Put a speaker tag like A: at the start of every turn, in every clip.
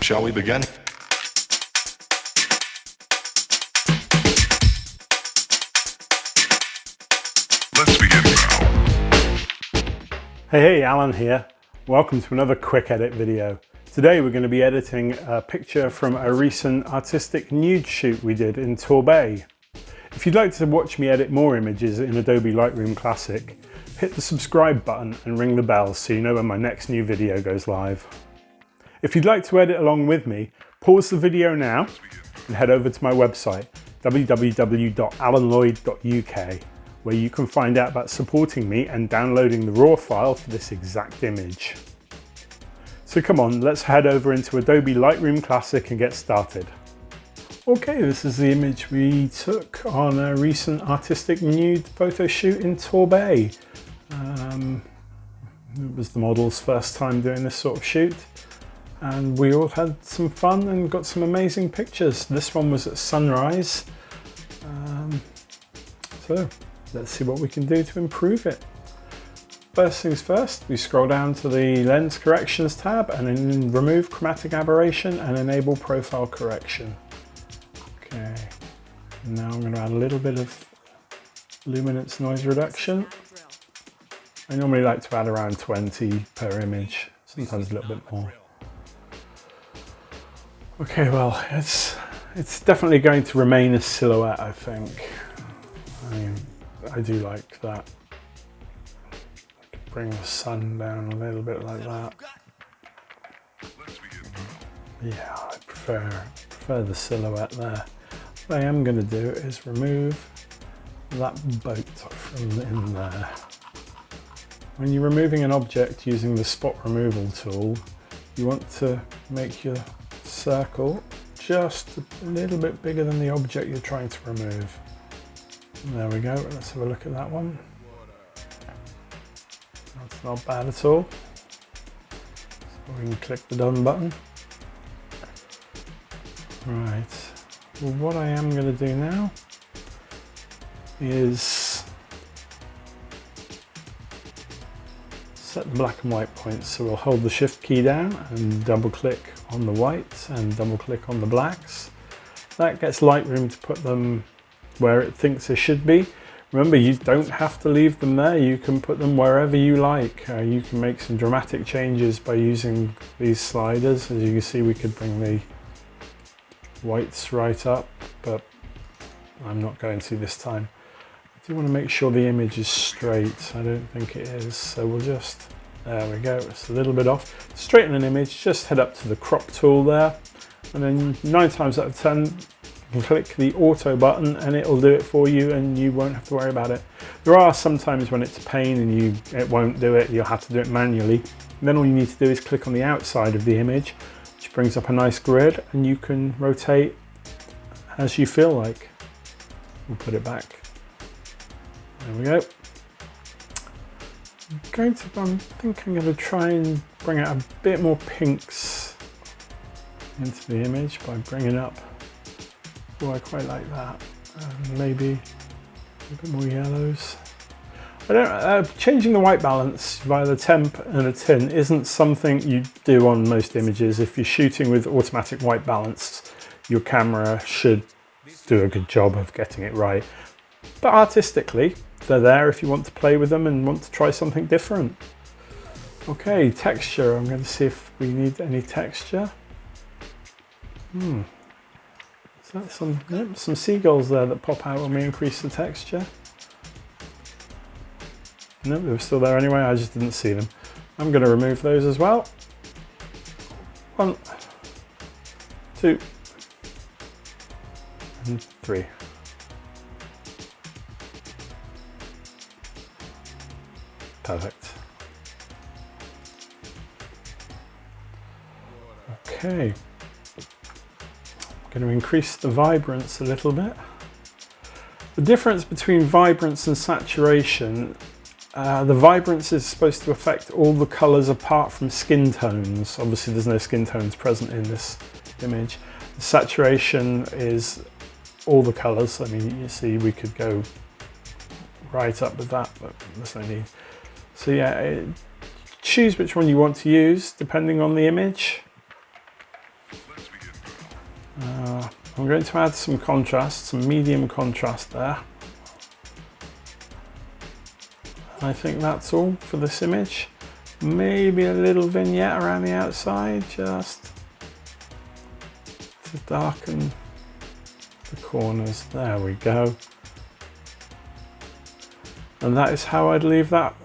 A: Shall we begin? Let's begin now.
B: Hey, Alan here. Welcome to another quick edit video. Today we're going to be editing a picture from a recent artistic nude shoot we did in Torbay. If you'd like to watch me edit more images in Adobe Lightroom Classic, hit the subscribe button and ring the bell so you know when my next new video goes live. If you'd like to edit along with me, pause the video now and head over to my website www.alanlloyd.uk, where you can find out about supporting me and downloading the raw file for this exact image. So come on, let's head over into Adobe Lightroom Classic and get started. Okay, this is the image we took on a recent artistic nude photo shoot in Torbay. It was the model's first time doing this sort of shoot, and we all had some fun and got some amazing pictures. This one was at sunrise, so let's see what we can do to improve it. First things first, we scroll down to the Lens Corrections tab and then remove chromatic aberration and enable profile correction. Okay, now I'm going to add a little bit of luminance noise reduction. I normally like to add around 20 per image, sometimes a little bit more. Okay, well, it's definitely going to remain a silhouette, I think. I do like that. Bring the sun down a little bit like that. Yeah, I prefer the silhouette there. What I am going to do is remove that boat from in there. When you're removing an object using the spot removal tool, you want to make your circle just a little bit bigger than the object you're trying to remove. There we go, let's have a look at that one. That's not bad at all. So we can click the done button. Right, well, what I am going to do now is set the black and white points. So we'll hold the shift key down and double click on the whites and double click on the blacks. That gets Lightroom to put them where it thinks they should be. Remember, you don't have to leave them there. You can put them wherever you like. You can make some dramatic changes by using these sliders. As you can see, we could bring the whites right up, but I'm not going to this time. I do want to make sure the image is straight. I don't think it is, so we'll just, there we go, it's a little bit off. To straighten an image, just head up to the crop tool there, and then 9 times out of 10, you can click the auto button and it'll do it for you and you won't have to worry about it. There are some times when it's a pain and it won't do it, you'll have to do it manually. And then all you need to do is click on the outside of the image, which brings up a nice grid, and you can rotate as you feel like. We'll put it back. There we go. I think I'm going to try and bring out a bit more pinks into the image by bringing up. Oh, I quite like that. Maybe a bit more yellows. Changing the white balance via the temp and a tint isn't something you do on most images. If you're shooting with automatic white balance, your camera should do a good job of getting it right. But artistically, they're there if you want to play with them and want to try something different. Okay, texture. I'm going to see if we need any texture. Is that some seagulls there that pop out when we increase the texture? No, they were still there anyway, I just didn't see them. I'm going to remove those as well. 1, 2, and 3. Perfect. Okay. I'm going to increase the vibrance a little bit. The difference between vibrance and saturation, the vibrance is supposed to affect all the colours apart from skin tones. Obviously there's no skin tones present in this image. The saturation is all the colours. I mean, you see we could go right up with that, but there's no need. So yeah, choose which one you want to use depending on the image. I'm going to add some contrast, some medium contrast there. I think that's all for this image. Maybe a little vignette around the outside, just to darken the corners. There we go. And that is how I'd leave that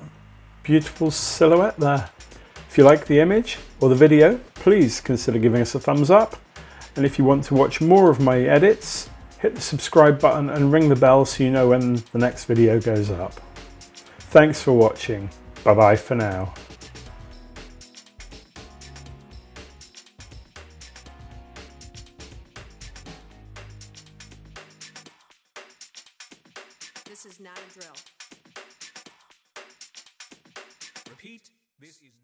B: beautiful silhouette there. If you like the image or the video, please consider giving us a thumbs up. And if you want to watch more of my edits, hit the subscribe button and ring the bell so you know when the next video goes up. Thanks for watching. Bye bye for now.
C: This is not a drill.
D: Repeat, this is not